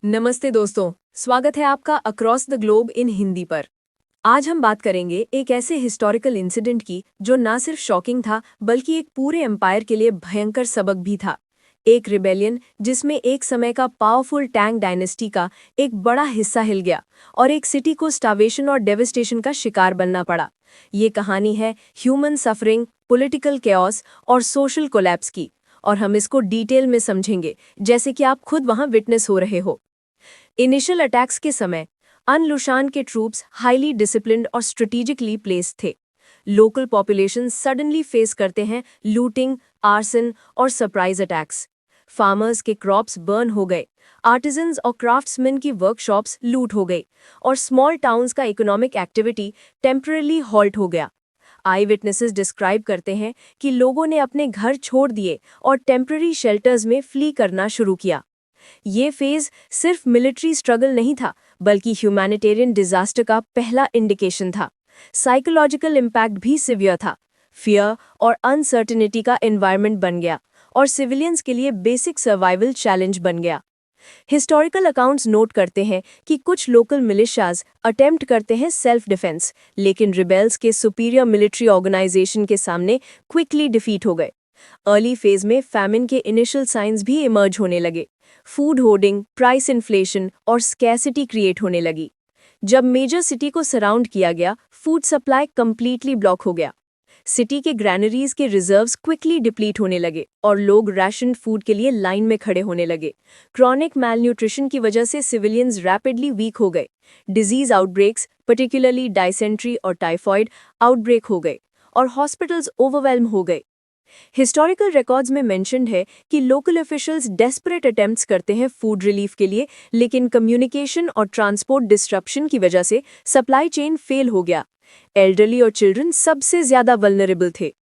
नमस्ते दोस्तों, स्वागत है आपका अक्रॉस द ग्लोब इन हिंदी पर। आज हम बात करेंगे एक ऐसे हिस्टोरिकल इंसिडेंट की जो ना सिर्फ शॉकिंग था बल्कि एक पूरे एम्पायर के लिए भयंकर सबक भी था। एक रिबेलियन जिसमें एक समय का पावरफुल टैंग डायनेस्टी का एक बड़ा हिस्सा हिल गया और एक सिटी को स्टार्वेशन और डेविस्टेशन का शिकार बनना पड़ा। ये कहानी है ह्यूमन सफरिंग, पॉलिटिकल केओस और सोशल कोलैप्स की, और हम इसको डिटेल में समझेंगे जैसे कि आप खुद वहां विटनेस हो रहे हो। इनिशियल अटैक्स के समय अनलुशान के ट्रूप्स हाईली डिसिप्लिन्ड और स्ट्रेटेजिकली प्लेस्ड थे। लोकल पॉपुलेशन सडनली फेस करते हैं लूटिंग, आर्सन और सरप्राइज अटैक्स। फार्मर्स के क्रॉप्स बर्न हो गए, आर्टिजन्स और क्राफ्ट्समैन की वर्कशॉप्स लूट हो गई और स्मॉल टाउन्स का इकोनॉमिक एक्टिविटी टेम्पररी हॉल्ट हो गया। आई विटनेसेस डिस्क्राइब करते हैं कि लोगों ने अपने घर छोड़ दिए और टेम्पररी शेल्टर्स में फ्ली करना शुरू किया। ये फेज सिर्फ मिलिट्री स्ट्रगल नहीं था बल्कि ह्यूमैनिटेरियन डिजास्टर का पहला इंडिकेशन था। साइकोलॉजिकल इम्पैक्ट भी सिवियर था। फियर और अनसर्टेनिटी का एनवायरनमेंट बन गया और सिविलियंस के लिए बेसिक सर्वाइवल चैलेंज बन गया। हिस्टोरिकल अकाउंट्स नोट करते हैं कि कुछ लोकल मिलिशियाज अटेम्प्ट करते हैं सेल्फ डिफेंस, लेकिन रिबेल्स के सुपीरियर मिलिट्री ऑर्गेनाइजेशन के सामने क्विकली डिफीट हो गए। अर्ली फेज में फैमिन के इनिशियल साइंस भी इमर्ज होने लगे। फूड होर्डिंग, प्राइस इन्फ्लेशन और स्कैसिटी क्रिएट होने लगी। जब मेजर सिटी को सराउंड किया गया, फूड सप्लाई कंप्लीटली ब्लॉक हो गया। सिटी के ग्रैनरीज के रिजर्व्स क्विकली डिप्लीट होने लगे और लोग राशन फूड के लिए लाइन में खड़े होने लगे। क्रॉनिक मैलन्यूट्रिशन की वजह से सिविलियंस रैपिडली वीक हो गए। डिजीज आउटब्रेक्स, पर्टिकुलरली डायसेंट्री और टाइफॉइड आउटब्रेक हो गए और हॉस्पिटल्स ओवरवेल्म हो गए। हिस्टोरिकल रिकॉर्ड्स में मेंशन्ड है कि लोकल ऑफिशियल्स डेस्परेट अटेम्प्ट्स करते हैं फूड रिलीफ के लिए, लेकिन कम्युनिकेशन और ट्रांसपोर्ट डिस्ट्रप्शन की वजह से सप्लाई चेन फेल हो गया। एल्डरली और चिल्ड्रन सबसे ज्यादा वल्नरेबल थे।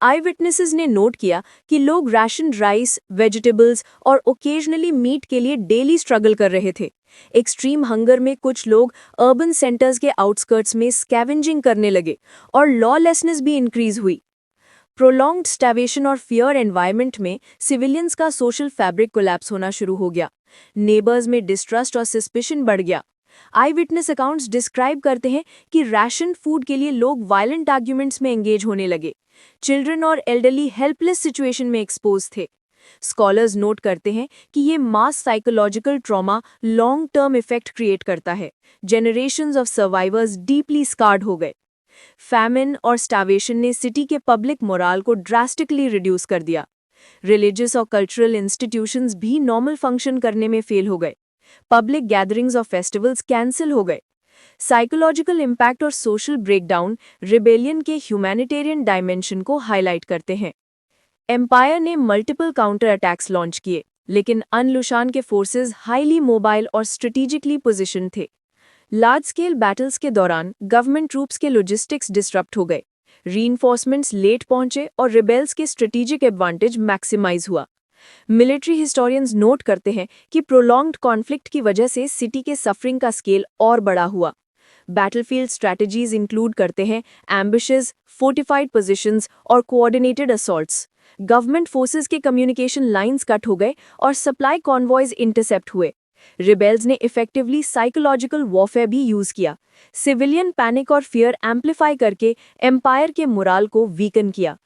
आई विटनेसेस ने नोट किया कि लोग राशन राइस, वेजिटेबल्स और ओकेजनली मीट के लिए डेली स्ट्रगल कर रहे थे। एक्सट्रीम हंगर में कुछ लोग अर्बन सेंटर्स के आउटस्कर्ट्स में स्कैवेंजिंग करने लगे और लॉलेसनेस भी इंक्रीज हुई। प्रोलॉन्ग्ड स्टावेशन और फियर एनवायरनमेंट में सिविलियंस का सोशल फैब्रिक कोलैप्स होना शुरू हो गया। नेबर्स में डिस्ट्रस्ट और सस्पिशन बढ़ गया। आई विटनेस अकाउंट्स डिस्क्राइब करते हैं कि राशन फूड के लिए लोग वायलेंट आर्ग्यूमेंट्स में एंगेज होने लगे। चिल्ड्रन और एल्डरली हेल्पलेस सिचुएशन में एक्सपोज थे। स्कॉलर्स नोट करते हैं कि ये mass psychological trauma long term effect create करता है। Generations of survivors deeply scarred हो गए। फैमिन और स्टावेशन ने सिटी के पब्लिक मोराल को ड्रास्टिकली रिड्यूस कर दिया। रिलीजियस और कल्चरल इंस्टीट्यूशंस भी नॉर्मल फंक्शन करने में फेल हो गए। पब्लिक गैदरिंग्स और फेस्टिवल्स कैंसिल हो गए। साइकोलॉजिकल इम्पैक्ट और सोशल ब्रेकडाउन रिबेलियन के ह्यूमैनिटेरियन डायमेंशन को हाईलाइट करते हैं। एम्पायर ने मल्टीपल काउंटर अटैक्स लॉन्च किए, लेकिन अनलुशान के फोर्सेस हाईली मोबाइल और स्ट्रेटेजिकली पोजिशन थे। लार्ज स्केल बैटल्स के दौरान गवर्नमेंट ट्रूप्स के लॉजिस्टिक्स डिसरप्ट हो गए, रीइंफोर्समेंट्स लेट पहुंचे और रिबेल्स के स्ट्रेटेजिक एडवांटेज मैक्सिमाइज हुआ। मिलिट्री हिस्टोरियंस नोट करते हैं कि प्रोलॉन्ग्ड कॉन्फ्लिक्ट की वजह से सिटी के सफरिंग का स्केल और बड़ा हुआ। बैटलफील्ड स्ट्रैटेजीज इंक्लूड करते हैं एम्बिशेस, फोर्टिफाइड पोजीशंस और कोऑर्डिनेटेड असॉल्ट्स। गवर्नमेंट फोर्सेस के कम्युनिकेशन लाइंस कट हो गए और सप्लाई कॉन्वॉयज इंटरसेप्ट हुए। रिबेल्स ने इफेक्टिवली साइकोलॉजिकल वॉरफेयर भी यूज किया, सिविलियन पैनिक और फियर एम्पलीफाई करके एम्पायर के मोराल को वीकन किया।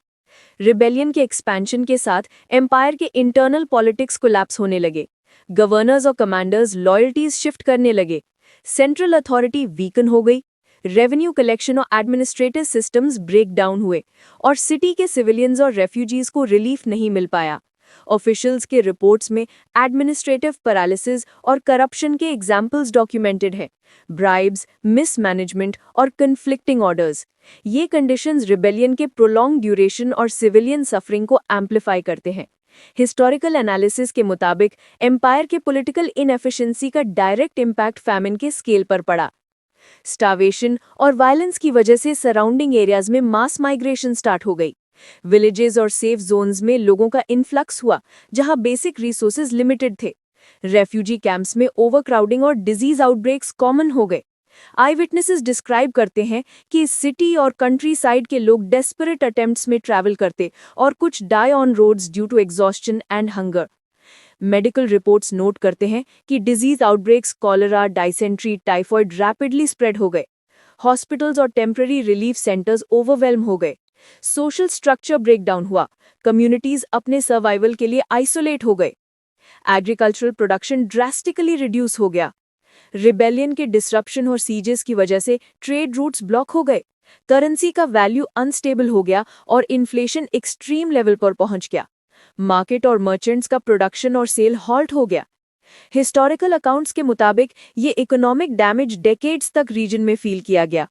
रिबेलियन के एक्सपेंशन के साथ एम्पायर के इंटरनल पॉलिटिक्स कोलैप्स होने लगे। गवर्नर्स और कमांडर्स लॉयल्टीज शिफ्ट करने लगे। सेंट्रल अथॉरिटी वीकन हो गई। रेवेन्यू कलेक्शन और एडमिनिस्ट्रेटिव सिस्टम्स ब्रेक डाउन हुए और सिटी के सिविलियंस और रेफ्यूजीज को रिलीफ नहीं मिल पाया। ऑफिशियल्स के रिपोर्ट्स में एडमिनिस्ट्रेटिव पैरालिसिस और करप्शन के एग्जाम्पल्स डॉक्यूमेंटेड है। ब्राइब्स, मिसमैनेजमेंट और कन्फ्लिक्टिंग ऑर्डर्स, ये कंडीशंस रिबेलियन के प्रोलॉन्ग ड्यूरेशन और सिविलियन सफरिंग को एम्पलीफाई करते हैं। हिस्टोरिकल एनालिसिस के मुताबिक एम्पायर के पॉलिटिकल इनएफिशिएंसी का डायरेक्ट इम्पैक्ट फैमिन के स्केल पर पड़ा। स्टावेशन और वायलेंस की वजह से सराउंडिंग एरियाज में मास माइग्रेशन स्टार्ट हो गई। विलेजेस और सेफ जोन्स में लोगों का इन्फ्लक्स हुआ जहां बेसिक रिसोर्सेज लिमिटेड थे। रेफ्यूजी कैंप्स में ओवरक्राउडिंग और डिजीज आउटब्रेक्स कॉमन हो गए। आई विटनेसेस डिस्क्राइब करते हैं कि सिटी और कंट्री साइड के लोग डेस्परेट अटेम्प्ट्स में ट्रैवल करते और कुछ die on roads due to exhaustion and hunger. Medical reports note करते हैं कि disease outbreaks cholera, dysentery, typhoid rapidly spread हो गए। हॉस्पिटल्स और टेम्पररी रिलीफ सेंटर्स ओवरवेल्म हो गए। सोशल स्ट्रक्चर ब्रेकडाउन हुआ। कम्युनिटीज अपने सर्वाइवल के लिए आइसोलेट हो गए। एग्रीकल्चरल प्रोडक्शन ड्रास्टिकली रिड्यूस हो गया। रिबेलियन के डिसरप्शन और सीजेस की वजह से ट्रेड रूट्स ब्लॉक हो गए। करेंसी का वैल्यू अनस्टेबल हो गया और इन्फ्लेशन एक्सट्रीम लेवल पर पहुंच गया। मार्केट और मर्चेंट्स का प्रोडक्शन और सेल हॉल्ट हो गया। हिस्टोरिकल अकाउंट्स के मुताबिक ये इकोनॉमिक डैमेज डेकेड्स तक रीजन में फील किया गया।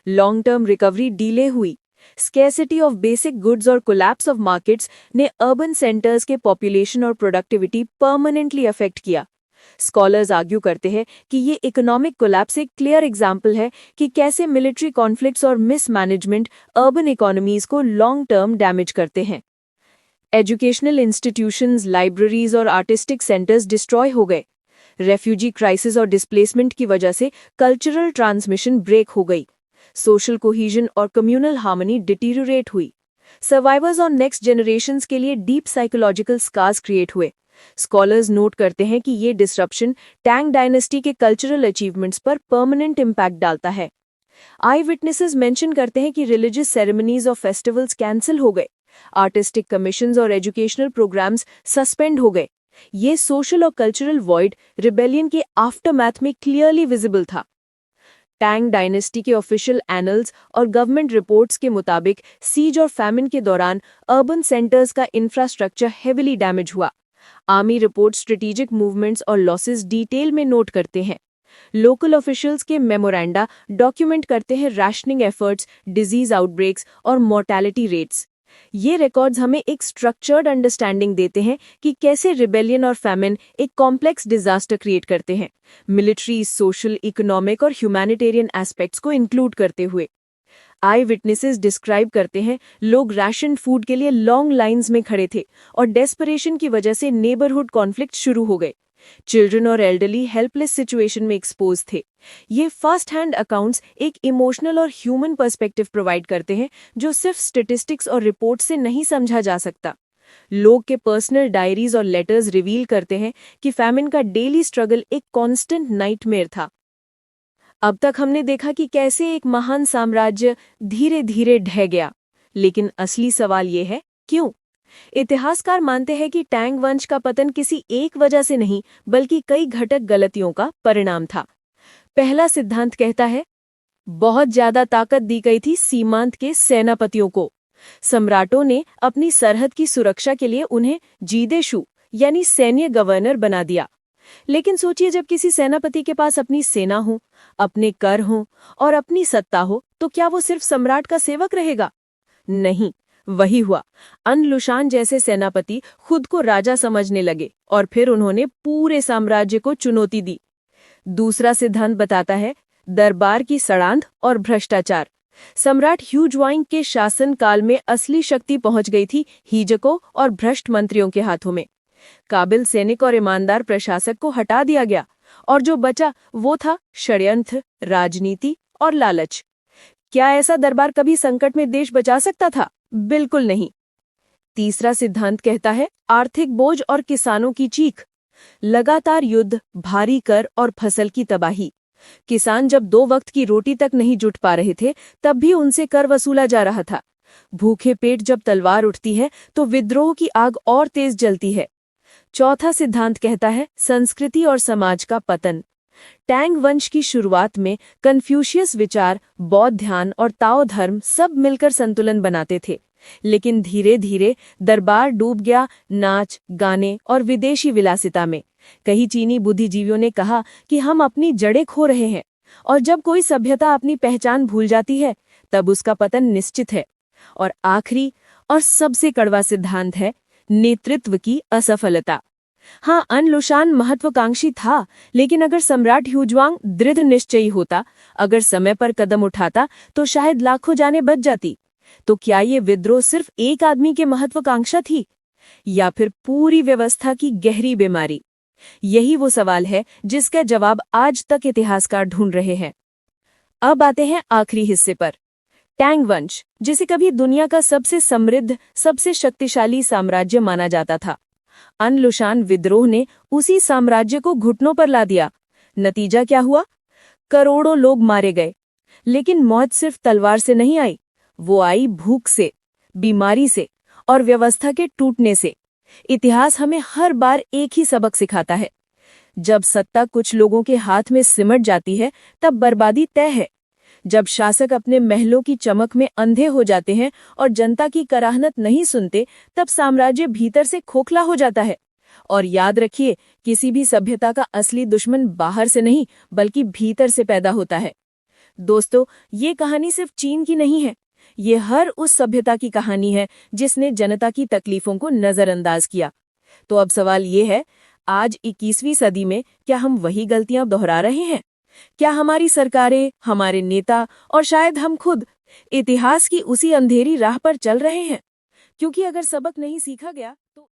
लॉन्ग टर्म रिकवरी डिले हुई। स्केर्सिटी ऑफ बेसिक गुड्स और कोलैप्स ऑफ मार्केट्स ने अर्बन सेंटर्स के पॉपुलेशन और प्रोडक्टिविटी परमानेंटली अफेक्ट किया। स्कॉलर्स आर्ग्यू करते हैं कि ये इकोनॉमिक कोलैप्स एक क्लियर एग्जाम्पल है कि कैसे मिलिट्री कॉन्फ्लिक्ट्स और मिसमैनेजमेंट अर्बन इकोनॉमीज को लॉन्ग टर्म डैमेज करते हैं। एजुकेशनल इंस्टीट्यूशंस, लाइब्रेरीज और आर्टिस्टिक सेंटर्स डिस्ट्रॉय हो गए। रेफ्यूजी क्राइसिस और डिस्प्लेसमेंट की वजह से कल्चरल ट्रांसमिशन ब्रेक हो गई। सोशल कोहीजन और कम्युनल हार्मनी डिटीरियोरेट हुई। सर्वाइवर्स और नेक्स्ट जनरेशंस के लिए डीप साइकोलॉजिकल स्कार्स क्रिएट हुए। स्कॉलर्स नोट करते हैं कि ये डिसरप्शन टैंग डायनेस्टी के कल्चरल अचीवमेंट्स पर परमानेंट इम्पैक्ट डालता है। आई विटनेसेस मेंशन करते हैं कि रिलीजियस सेरेमनीज और फेस्टिवल्स कैंसिल हो गए। आर्टिस्टिक कमीशंस और एजुकेशनल प्रोग्राम्स सस्पेंड हो गए। ये सोशल और कल्चरल वॉइड रिबेलियन के आफ्टरमैथ में क्लियरली विजिबल था। टैंग डायनेस्टी के ऑफिशियल एनल्स और गवर्नमेंट रिपोर्ट्स के मुताबिक सीज और फैमिन के दौरान अर्बन सेंटर्स का इंफ्रास्ट्रक्चर हेविली डैमेज हुआ। आर्मी रिपोर्ट स्ट्रेटेजिक मूवमेंट्स और लॉसेस डिटेल में नोट करते हैं। लोकल ऑफिशियल्स के मेमोरेंडा डॉक्यूमेंट करते हैं रैशनिंग एफर्ट्स, डिजीज आउटब्रेक्स और मोर्टेलिटी रेट्स। ये रिकॉर्ड्स हमें एक स्ट्रक्चर्ड अंडरस्टैंडिंग देते हैं कि कैसे रिबेलियन और फैमिन एक कॉम्प्लेक्स डिजास्टर क्रिएट करते हैं, मिलिट्री, सोशल, इकोनॉमिक और ह्यूमैनिटेरियन एस्पेक्ट्स को इंक्लूड करते हुए। आई विटनेसेस डिस्क्राइब करते हैं लोग राशन फूड के लिए लॉन्ग लाइंस में खड़े थे और डेस्परेशन की वजह से नेबरहुड कॉन्फ्लिक्ट शुरू हो गए। चिल्ड्रन और एल्डरली हेल्पलेस सिचुएशन में एक्सपोज थे। ये फर्स्ट हैंड अकाउंट्स एक इमोशनल और ह्यूमन पर्सपेक्टिव प्रोवाइड करते हैं जो सिर्फ स्टेटिस्टिक्स और रिपोर्ट से नहीं समझा जा सकता। लोग के पर्सनल डायरीज और लेटर्स रिवील करते हैं कि फैमिन का डेली स्ट्रगल एक कॉन्स्टेंट नाइटमेयर था। अब तक हमने देखा कि कैसे एक महान साम्राज्य धीरे धीरे ढह गया, लेकिन असली सवाल ये है, क्यों? इतिहासकार मानते हैं कि टैंग वंश का पतन किसी एक वजह से नहीं, बल्कि कई घटक गलतियों का परिणाम था। पहला सिद्धांत कहता है, बहुत ज्यादा ताकत दी गई थी सीमांत के सेनापतियों को। सम्राटों ने अपनी सरहद की सुरक्षा के लिए उन्हें जीदेशु यानी सैन्य गवर्नर बना दिया। लेकिन सोचिए, जब किसी सेनापति के पास अपनी सेना हो, अपने कर हों और अपनी सत्ता हो, तो क्या वो सिर्फ सम्राट का सेवक रहेगा? नहीं, वही हुआ। अनलुशान जैसे सेनापति खुद को राजा समझने लगे और फिर उन्होंने पूरे साम्राज्य को चुनौती दी। दूसरा सिद्धांत बताता है दरबार की सड़ांध और भ्रष्टाचार। सम्राट ह्यूज्वांग के शासन काल में असली शक्ति पहुंच गई थी हीजकों और भ्रष्ट मंत्रियों के हाथों में। काबिल सैनिक और ईमानदार प्रशासक को हटा दिया गया और जो बचा वो था षड्यंत्र, राजनीति और लालच। क्या ऐसा दरबार कभी संकट में देश बचा सकता था? बिल्कुल नहीं। तीसरा सिद्धांत कहता है आर्थिक बोझ और किसानों की चीख। लगातार युद्ध, भारी कर और फसल की तबाही। किसान जब 2 वक्त की रोटी तक नहीं जुट पा रहे थे, तब भी उनसे कर वसूला जा रहा था। भूखे पेट जब तलवार उठती है तो विद्रोह की आग और तेज जलती है। चौथा सिद्धांत कहता है संस्कृति और समाज का पतन। टैंग वंश की शुरुआत में कन्फ्यूशियस विचार, बौद्ध ध्यान और ताओ धर्म सब मिलकर संतुलन बनाते थे, लेकिन धीरे धीरे दरबार डूब गया नाच, गाने और विदेशी विलासिता में। कई चीनी बुद्धिजीवियों ने कहा कि हम अपनी जड़ें खो रहे हैं, और जब कोई सभ्यता अपनी पहचान भूल जाती है तब उसका पतन निश्चित है। और आखिरी और सबसे कड़वा सिद्धांत है नेतृत्व की असफलता। हाँ, अनलुशान महत्वाकांक्षी था, लेकिन अगर सम्राट ह्यूज्वांग दृढ़ निश्चयी होता, अगर समय पर कदम उठाता, तो शायद लाखों जानें बच जाती। तो क्या ये विद्रोह सिर्फ एक आदमी के महत्वाकांक्षा थी, या फिर पूरी व्यवस्था की गहरी बीमारी? यही वो सवाल है जिसका जवाब आज तक इतिहासकार ढूंढ रहे हैं। अब आते हैं आखिरी हिस्से पर। टैंग वंश, जिसे कभी दुनिया का सबसे समृद्ध, सबसे शक्तिशाली साम्राज्य माना जाता था, अनलुशान विद्रोह ने उसी साम्राज्य को घुटनों पर ला दिया। नतीजा क्या हुआ? करोड़ों लोग मारे गए। लेकिन मौत सिर्फ तलवार से नहीं आई, वो आई भूख से, बीमारी से और व्यवस्था के टूटने से। इतिहास हमें हर बार एक ही सबक सिखाता है, जब सत्ता कुछ लोगों के हाथ में सिमट जाती है तब बर्बादी तय है। जब शासक अपने महलों की चमक में अंधे हो जाते हैं और जनता की कराहनत नहीं सुनते, तब साम्राज्य भीतर से खोखला हो जाता है। और याद रखिए, किसी भी सभ्यता का असली दुश्मन बाहर से नहीं बल्कि भीतर से पैदा होता है। दोस्तों, ये कहानी सिर्फ चीन की नहीं है, ये हर उस सभ्यता की कहानी है जिसने जनता की तकलीफों को नजरअंदाज किया। तो अब सवाल ये है, आज 21वीं सदी में क्या हम वही गलतियां दोहरा रहे हैं? क्या हमारी सरकारें, हमारे नेता और शायद हम खुद इतिहास की उसी अंधेरी राह पर चल रहे हैं? क्योंकि अगर सबक नहीं सीखा गया